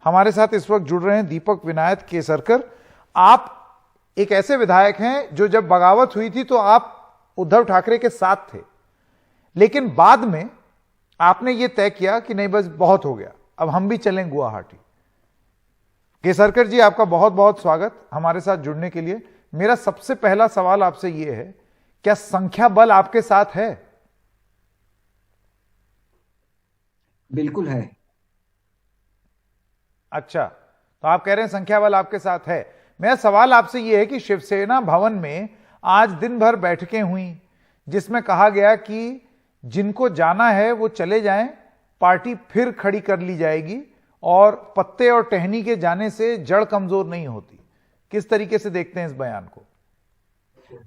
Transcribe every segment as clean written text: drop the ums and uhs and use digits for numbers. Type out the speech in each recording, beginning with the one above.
हमारे साथ इस वक्त जुड़ रहे हैं दीपक विनायक केसरकर। आप एक ऐसे विधायक हैं जो जब बगावत हुई थी तो आप उद्धव ठाकरे के साथ थे, लेकिन बाद में आपने यह तय किया कि नहीं बस बहुत हो गया, अब हम भी चलें गुवाहाटी। केसरकर जी, आपका बहुत बहुत स्वागत हमारे साथ जुड़ने के लिए। मेरा सबसे पहला सवाल आपसे यह है, क्या संख्या बल आपके साथ है? बिल्कुल है। अच्छा, तो आप कह रहे हैं संख्या बल आपके साथ है। मेरा सवाल आपसे यह है कि शिवसेना भवन में आज दिन भर बैठकें हुई जिसमें कहा गया कि जिनको जाना है वो चले जाएं, पार्टी फिर खड़ी कर ली जाएगी और पत्ते और टहनी के जाने से जड़ कमजोर नहीं होती। किस तरीके से देखते हैं इस बयान को?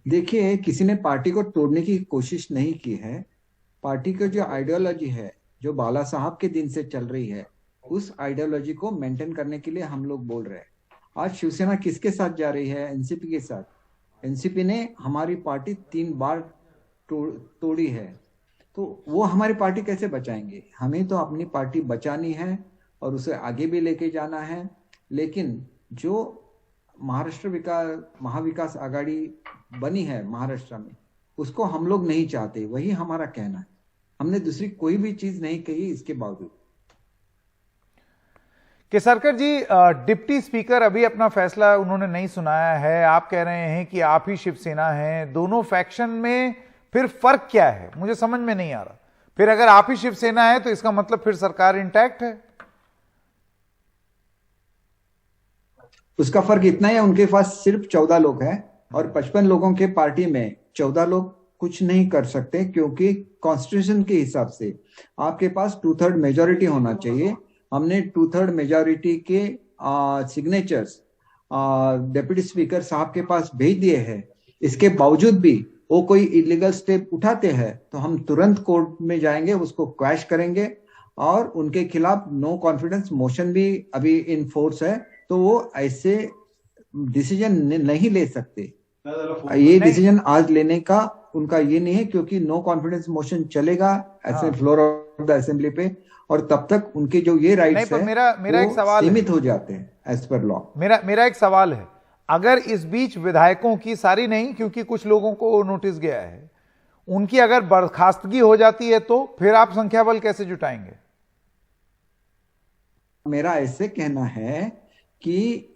देखिए, किसी ने पार्टी को तोड़ने की कोशिश नहीं की है। पार्टी का जो आइडियोलॉजी है, जो बाला साहब के दिन से चल रही है, उस आइडियोलॉजी को मेंटेन करने के लिए हम लोग बोल रहे हैं। आज शिवसेना किसके साथ जा रही है? एनसीपी के साथ। एनसीपी ने हमारी पार्टी 3 बार तोड़ी है, तो वो हमारी पार्टी कैसे बचाएंगे? हमें तो अपनी पार्टी बचानी है और उसे आगे भी लेके जाना है। लेकिन जो महाविकास आघाड़ी बनी है महाराष्ट्र में, उसको हम लोग नहीं चाहते, वही हमारा कहना है। हमने दूसरी कोई भी चीज नहीं कही इसके बावजूद। केसरकर जी, डिप्टी स्पीकर अभी अपना फैसला उन्होंने नहीं सुनाया है। आप कह रहे हैं कि आप ही शिवसेना हैं। दोनों फैक्शन में फिर फर्क क्या है, मुझे समझ में नहीं आ रहा। फिर अगर आप ही शिवसेना है तो इसका मतलब फिर सरकार इंटैक्ट है। उसका फर्क इतना है, उनके पास सिर्फ 14 लोग हैं और 55 लोगों के पार्टी में 14 लोग कुछ नहीं कर सकते, क्योंकि कॉन्स्टिट्यूशन के हिसाब से आपके पास 2/3 मेजोरिटी होना चाहिए। हमने 2/3 मेजोरिटी के सिग्नेचर्स डिप्टी स्पीकर साहब के पास भेज दिए हैं। इसके बावजूद भी वो कोई इलीगल स्टेप उठाते हैं तो हम तुरंत कोर्ट में जाएंगे, उसको क्वैश करेंगे और उनके खिलाफ नो कॉन्फिडेंस मोशन भी अभी इन फोर्स है। तो वो ऐसे डिसीजन नहीं ले सकते। ये डिसीजन आज लेने का उनका ये नहीं है, क्योंकि नो कॉन्फिडेंस मोशन चलेगा ऐसे फ्लोर ऑफ द असेंबली पे, और तब तक उनके जो ये राइट्स है मेरा एक सवाल सीमित हो जाते हैं एज पर लॉ। मेरा एक सवाल है, अगर इस बीच विधायकों की, सारी नहीं क्योंकि कुछ लोगों को नोटिस गया है, उनकी अगर बर्खास्तगी हो जाती है तो फिर आप संख्या बल कैसे जुटाएंगे? मेरा ऐसे कहना है कि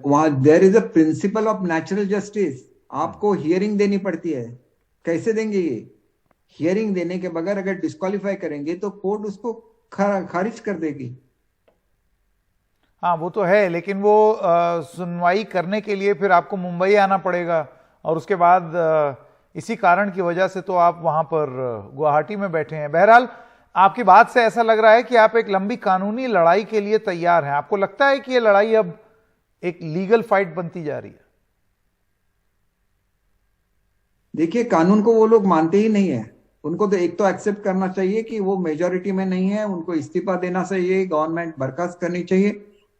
वहां there is a principle of natural justice. आपको हियरिंग देनी पड़ती है। कैसे देंगे ये? हियरिंग देने के बगैर अगर डिस्क्वालीफाई करेंगे तो कोर्ट उसको खारिज कर देगी। हाँ, वो तो है, लेकिन वो सुनवाई करने के लिए फिर आपको मुंबई आना पड़ेगा और उसके बाद इसी कारण की वजह से तो आप वहां पर गुवाहाटी में बैठे हैं। बहरहाल, आपकी बात से ऐसा लग रहा है कि आप एक लंबी कानूनी लड़ाई के लिए तैयार हैं। आपको लगता है कि यह लड़ाई अब एक लीगल फाइट बनती जा रही है? देखिए, कानून को वो लोग मानते ही नहीं है। उनको तो एक तो एक्सेप्ट करना चाहिए कि वो मेजोरिटी में नहीं है, उनको इस्तीफा देना चाहिए, गवर्नमेंट बर्खास्त करनी चाहिए।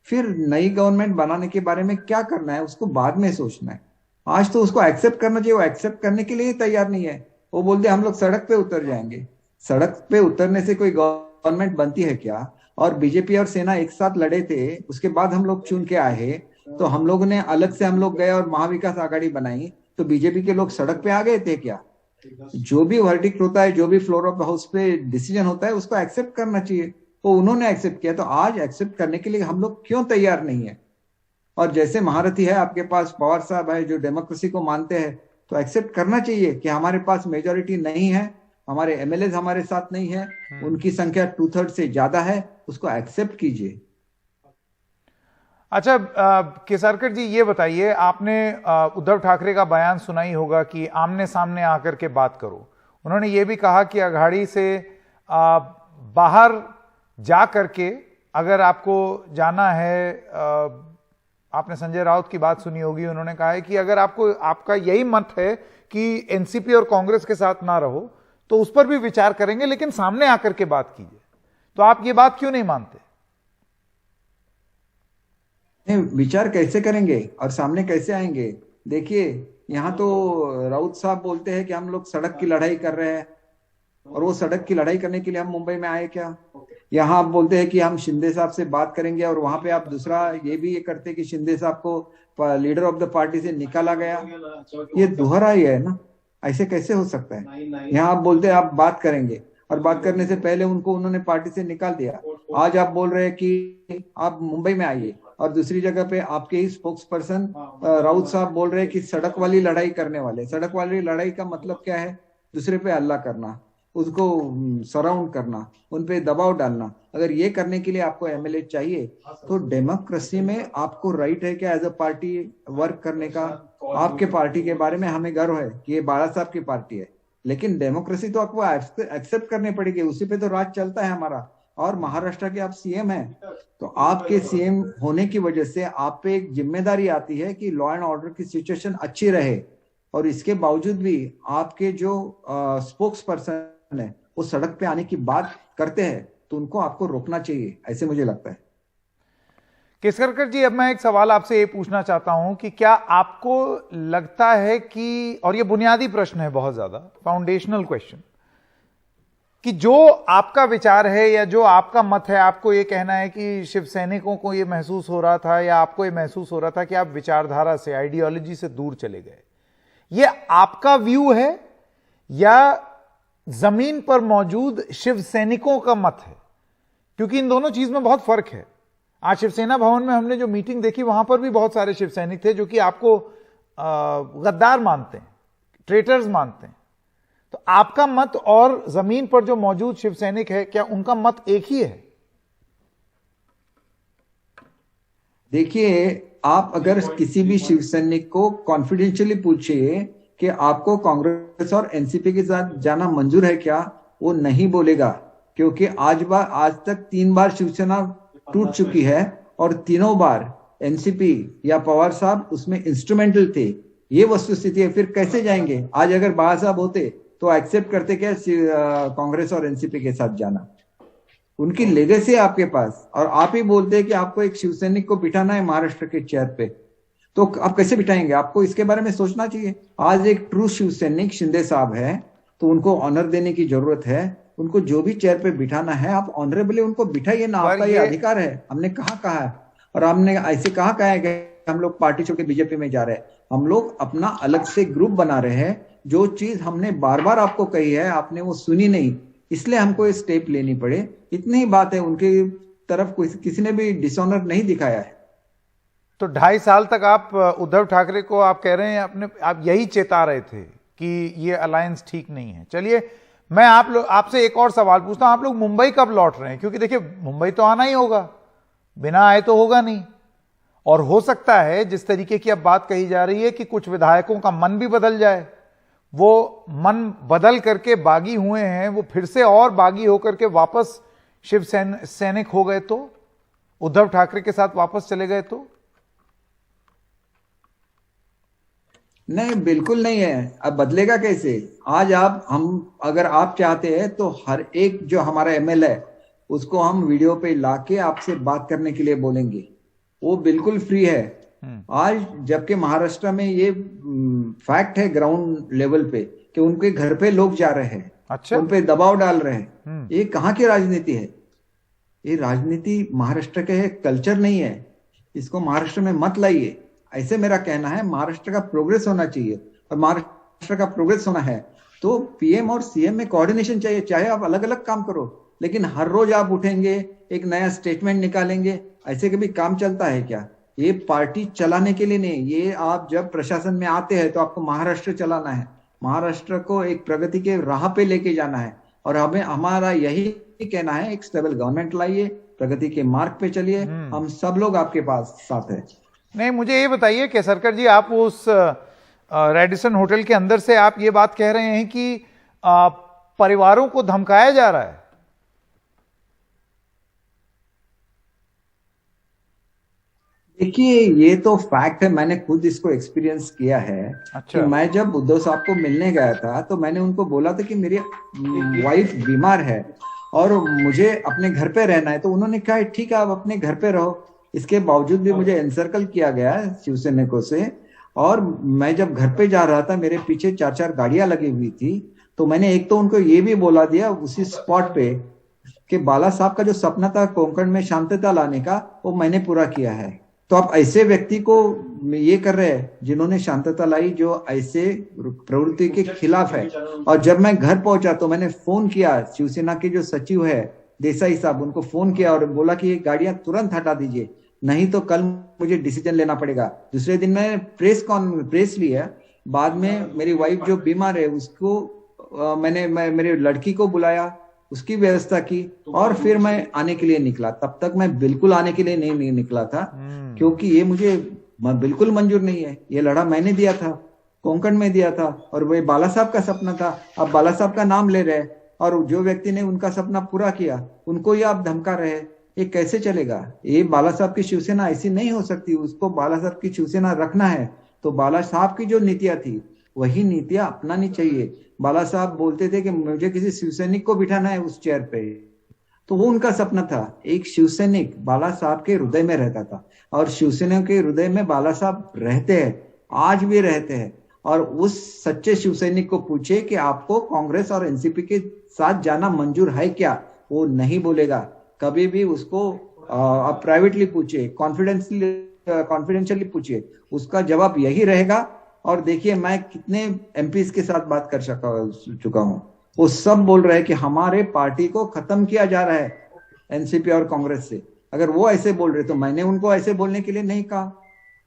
फिर नई गवर्नमेंट बनाने के बारे में क्या करना है उसको बाद में सोचना है। आज तो उसको एक्सेप्ट करना चाहिए। वो एक्सेप्ट करने के लिए तैयार नहीं है। वो बोलते हम लोग सड़क पे उतर जाएंगे। सड़क पे उतरने से कोई गवर्नमेंट बनती है क्या? और बीजेपी और सेना एक साथ लड़े थे, उसके बाद हम लोग चुन के आए, तो हम लोग ने अलग से हम लोग गए और महाविकास आघाड़ी बनाई, तो बीजेपी के लोग सड़क पे आ गए थे क्या? जो भी वर्डिक्ट होता है, जो भी फ्लोर ऑफ हाउस पे डिसीजन होता है, उसको एक्सेप्ट करना चाहिए। तो उन्होंने एक्सेप्ट किया, तो आज एक्सेप्ट करने के लिए हम लोग क्यों तैयार नहीं है? और जैसे महारथी है आपके पास, पवार साहब है जो डेमोक्रेसी को मानते हैं, तो एक्सेप्ट करना चाहिए कि हमारे पास मेजोरिटी नहीं है, हमारे एमएलए हमारे साथ नहीं है, उनकी संख्या 2/3 से ज्यादा है, उसको एक्सेप्ट कीजिए। अच्छा, केसरकर जी, ये बताइए, आपने उद्धव ठाकरे का बयान सुना ही होगा कि आमने सामने आकर के बात करो। उन्होंने ये भी कहा कि अघाड़ी से बाहर जा करके अगर आपको जाना है, आपने संजय राउत की बात सुनी होगी, उन्होंने कहा है कि अगर आपका यही मत है कि एनसीपी और कांग्रेस के साथ ना रहो तो उस पर भी विचार करेंगे, लेकिन सामने आकर के बात कीजिए। तो आप ये बात क्यों नहीं मानते? विचार कैसे करेंगे और सामने कैसे आएंगे? देखिए, यहाँ तो राउत साहब बोलते हैं कि हम लोग सड़क की लड़ाई कर रहे हैं, और वो सड़क की लड़ाई करने के लिए हम मुंबई में आए क्या? यहाँ आप बोलते हैं कि हम शिंदे साहब से बात करेंगे, और वहां पे आप दूसरा ये भी ये करते कि शिंदे साहब को लीडर ऑफ द पार्टी से निकाला गया। ये दोहरा ही है ना, ऐसे कैसे हो सकता है? यहाँ आप बोलते हैं आप बात करेंगे, और बात करने से पहले उन्होंने पार्टी से निकाल दिया। आज आप बोल रहे हैं कि आप मुंबई में आइए, और दूसरी जगह पे आपके ही स्पोक्स पर्सन राउत साहब बोल रहे हैं कि सड़क वाली लड़ाई करने वाले। सड़क वाली लड़ाई का मतलब क्या है? दूसरे पे हल्ला करना, उसको सराउंड करना, उन पे दबाव डालना। अगर ये करने के लिए आपको एमएलए चाहिए, तो डेमोक्रेसी में आपको राइट है क्या एज अ पार्टी वर्क करने का? आपके पार्टी के बारे में हमें गर्व है कि ये बाला साहब की पार्टी है, लेकिन डेमोक्रेसी तो आपको एक्सेप्ट करनी पड़ेगी, उसी पे तो राज चलता है हमारा। और महाराष्ट्र के आप सीएम हैं, तो आपके सीएम होने की वजह से आप पे एक जिम्मेदारी आती है कि लॉ एंड ऑर्डर की सिचुएशन अच्छी रहे। और इसके बावजूद भी आपके जो स्पोक्स पर्सन है वो सड़क पे आने की बात करते हैं, तो उनको आपको रोकना चाहिए, ऐसे मुझे लगता है। केसरकर जी, अब मैं एक सवाल आपसे ये पूछना चाहता हूं कि क्या आपको लगता है कि, और ये बुनियादी प्रश्न है, बहुत ज्यादा फाउंडेशनल क्वेश्चन, कि जो आपका विचार है या जो आपका मत है, आपको ये कहना है कि शिव सैनिकों को ये महसूस हो रहा था या आपको ये महसूस हो रहा था कि आप विचारधारा से, आइडियोलॉजी से दूर चले गए, ये आपका व्यू है या जमीन पर मौजूद शिव सैनिकों का मत है? क्योंकि इन दोनों चीज में बहुत फर्क है। आज शिवसेना भवन में हमने जो मीटिंग देखी, वहां पर भी बहुत सारे शिव सैनिक थे जो कि आपको गद्दार मानते हैं, ट्रेटर्स मानते हैं। तो आपका मत और जमीन पर जो मौजूद शिव सैनिक है, क्या उनका मत एक ही है? देखिए, आप अगर किसी भी शिव सैनिक को कॉन्फिडेंशियली पूछिए कि आपको कांग्रेस और एनसीपी के साथ जाना मंजूर है क्या, वो नहीं बोलेगा। क्योंकि आज तक 3 बार शिवसेना टूट चुकी है, और तीनों बार एनसीपी या पवार साहब उसमें इंस्ट्रूमेंटल थे। ये वस्तुस्थिति है। फिर कैसे जाएंगे? आज अगर बाबा साहब होते तो एक्सेप्ट करते क्या कांग्रेस और एनसीपी के साथ जाना? उनकी लेगेसी है आपके पास, और आप ही बोलते हैं कि आपको एक शिवसैनिक को बिठाना है महाराष्ट्र के चेयर पे, तो आप कैसे बिठाएंगे? आपको इसके बारे में सोचना चाहिए। आज एक ट्रू शिवसैनिक शिंदे साहब है, तो उनको ऑनर देने की जरूरत है। उनको जो भी चेयर पे बिठाना है, आप ऑनरेबली उनको बिठाइए ना, आपका ये अधिकार है। हमने कहा है, और हमने ऐसे कहा है कि हम लोग पार्टी छोड़ के बीजेपी में जा रहे हैं। हम लोग अपना अलग से ग्रुप बना रहे हैं। जो चीज हमने बार बार आपको कही है, आपने वो सुनी नहीं, इसलिए हमको ये स्टेप लेनी पड़े। इतनी ही बात है। उनकी तरफ किसी ने भी डिसऑनर नहीं दिखाया है। तो 2.5 साल तक आप उद्धव ठाकरे को आप कह रहे हैं, आप यही चेता रहे थे कि ये अलायंस ठीक नहीं है। चलिए, मैं आपसे एक और सवाल पूछता हूं, आप लोग मुंबई कब लौट रहे हैं? क्योंकि देखिए, मुंबई तो आना ही होगा, बिना आए तो होगा नहीं। और हो सकता है जिस तरीके की अब बात कही जा रही है कि कुछ विधायकों का मन भी बदल जाए, वो मन बदल करके बागी हुए हैं, वो फिर से और बागी होकर के वापस शिव सैनिक हो गए, तो उद्धव ठाकरे के साथ वापस चले गए तो? नहीं, बिल्कुल नहीं है। अब बदलेगा कैसे? आज अगर आप चाहते हैं तो हर एक जो हमारा एमएलए है उसको हम वीडियो पे लाके आपसे बात करने के लिए बोलेंगे, वो बिल्कुल फ्री है। आज जबकि महाराष्ट्र में ये फैक्ट है ग्राउंड लेवल पे कि उनके घर पे लोग जा रहे हैं, अच्छा, उन पे दबाव डाल रहे हैं। ये कहाँ की राजनीति है? ये राजनीति महाराष्ट्र के कल्चर नहीं है। इसको महाराष्ट्र में मत लाइए, ऐसे मेरा कहना है। महाराष्ट्र का प्रोग्रेस होना चाहिए, और महाराष्ट्र का प्रोग्रेस होना है तो पीएम और सीएम में कोऑर्डिनेशन चाहिए। चाहे आप अलग अलग काम करो, लेकिन हर रोज आप उठेंगे, एक नया स्टेटमेंट निकालेंगे, ऐसे कभी काम चलता है क्या? ये पार्टी चलाने के लिए नहीं। ये आप जब प्रशासन में आते हैं तो आपको महाराष्ट्र चलाना है, महाराष्ट्र को एक प्रगति के राह पे लेके जाना है। और हमारा यही कहना है, एक स्टेबल गवर्नमेंट लाइए, प्रगति के मार्ग पे चलिए, हम सब लोग आपके पास साथ है। नहीं, मुझे ये बताइए केसरकर जी, आप उस रेडिसन होटल के अंदर से आप ये बात कह रहे हैं कि परिवारों को धमकाया जा रहा है? देखिए, ये तो फैक्ट है। मैंने खुद इसको एक्सपीरियंस किया है। अच्छा। कि मैं जब उद्धव साहब को मिलने गया था तो मैंने उनको बोला था कि मेरी वाइफ बीमार है और मुझे अपने घर पे रहना है। तो उन्होंने कहा ठीक है, आप अपने घर पे रहो। इसके बावजूद भी मुझे एनसर्कल किया गया शिवसैनिकों से, और मैं जब घर पे जा रहा था मेरे पीछे 4-4 गाड़ियां लगी हुई थी। तो मैंने एक तो उनको ये भी बोला दिया उसी स्पॉट पे कि बाला साहब का जो सपना था कोंकण में शांतता लाने का, वो मैंने पूरा किया है। तो आप ऐसे व्यक्ति को ये कर रहे हैं जिन्होंने शांतता लाई, जो ऐसे प्रवृत्ति के खिलाफ है। और जब मैं घर पहुंचा तो मैंने फोन किया शिवसेना के जो सचिव है देसाई साहब, उनको फोन किया और बोला कि ये गाड़ियां तुरंत हटा दीजिए, नहीं तो कल मुझे डिसीजन लेना पड़ेगा। दूसरे दिन मैं प्रेस लिया। बाद में मेरी वाइफ जो बीमार है उसको मैं मेरे लड़की को बुलाया, उसकी व्यवस्था की और फिर मैं आने के लिए निकला। तब तक मैं बिल्कुल आने के लिए नहीं निकला था, क्योंकि ये मुझे बिल्कुल मंजूर नहीं है। ये लड़ा मैंने दिया था, कोंकण में दिया था, और वही बाला साहब का सपना था। अब बाला साहब का नाम ले रहे और जो व्यक्ति ने उनका सपना पूरा किया उनको ही आप धमका रहे, ये कैसे चलेगा? ये बाला साहब की शिवसेना ऐसी नहीं हो सकती। उसको बाला साहब की शिवसेना रखना है तो बाला साहब की जो नीतियां थी वही नीतियां अपनानी चाहिए। बाला साहब बोलते थे कि मुझे किसी शिवसैनिक को बिठाना है उस चेयर पे, तो वो उनका सपना था। एक शिवसैनिक बाला साहब के हृदय में रहता था और शिवसेना के हृदय में बाला साहब रहते हैं, आज भी रहते हैं। और उस सच्चे शिवसैनिक को पूछे कि आपको कांग्रेस और एनसीपी के साथ जाना मंजूर है क्या, वो नहीं बोलेगा कभी भी। उसको आप प्राइवेटली पूछिए, कॉन्फिडेंशियली पूछिए, उसका जवाब यही रहेगा। और देखिए मैं कितने एमपीज के साथ बात कर चुका हूं, वो सब बोल रहे हैं कि हमारे पार्टी को खत्म किया जा रहा है एनसीपी और कांग्रेस से। अगर वो ऐसे बोल रहे तो मैंने उनको ऐसे बोलने के लिए नहीं कहा।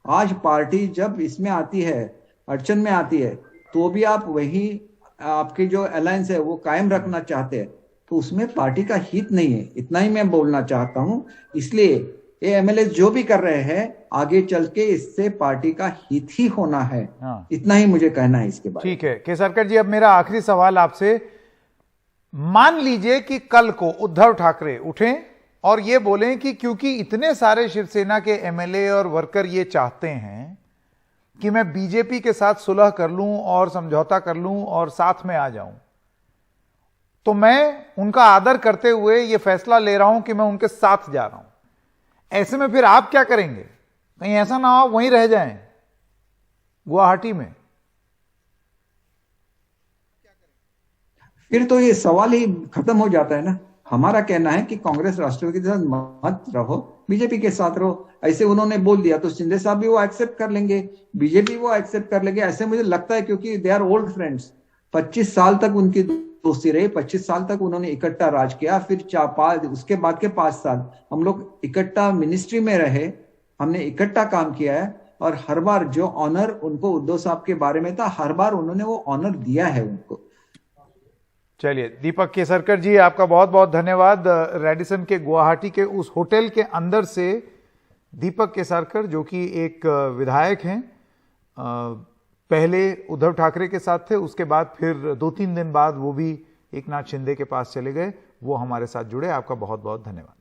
आज पार्टी जब इसमें आती है, अड़चन में आती है, तो भी आप वही आपकी जो अलायंस है वो कायम रखना चाहते हैं, तो उसमें पार्टी का हित नहीं है। इतना ही मैं बोलना चाहता हूं। इसलिए ये एमएलए जो भी कर रहे हैं आगे चल के इससे पार्टी का हित ही होना है। हाँ। इतना ही मुझे कहना है इसके बारे में। ठीक है केसरकर जी, अब मेरा आखिरी सवाल आपसे, मान लीजिए कि कल को उद्धव ठाकरे उठें और ये बोलें कि क्योंकि इतने सारे शिवसेना के एमएलए और वर्कर ये चाहते हैं कि मैं बीजेपी के साथ सुलह कर लूं और समझौता कर लूं और साथ में आ जाऊं, तो मैं उनका आदर करते हुए यह फैसला ले रहा हूं कि मैं उनके साथ जा रहा हूं। ऐसे में फिर आप क्या करेंगे? कहीं ऐसा ना हो वहीं रह जाएं गुवाहाटी में। फिर तो ये सवाल ही खत्म हो जाता है ना। हमारा कहना है कि कांग्रेस राष्ट्रवादी के साथ मत रहो, बीजेपी के साथ रहो। ऐसे उन्होंने बोल दिया तो शिंदे साहब भी वो एक्सेप्ट कर लेंगे, बीजेपी वो एक्सेप्ट कर लेंगे, ऐसे मुझे लगता है, क्योंकि दे आर ओल्ड फ्रेंड्स। 25 साल तक उनकी दोस्ती रही, 25 साल तक उन्होंने इकट्ठा राज किया। फिर उसके बाद के 5 साल हम लोग इकट्ठा मिनिस्ट्री में रहे, हमने इकट्ठा काम किया है। और हर बार जो ऑनर उनको उद्धव साहब के बारे में था, हर बार उन्होंने वो ऑनर दिया है उनको। चलिए दीपक केसरकर जी, आपका बहुत बहुत धन्यवाद। रेडिसन के गुवाहाटी के उस होटल के अंदर से दीपक केसरकर, जो कि एक विधायक हैं, पहले उद्धव ठाकरे के साथ थे, उसके बाद फिर 2-3 दिन बाद वो भी एकनाथ शिंदे के पास चले गए, वो हमारे साथ जुड़े। आपका बहुत बहुत धन्यवाद।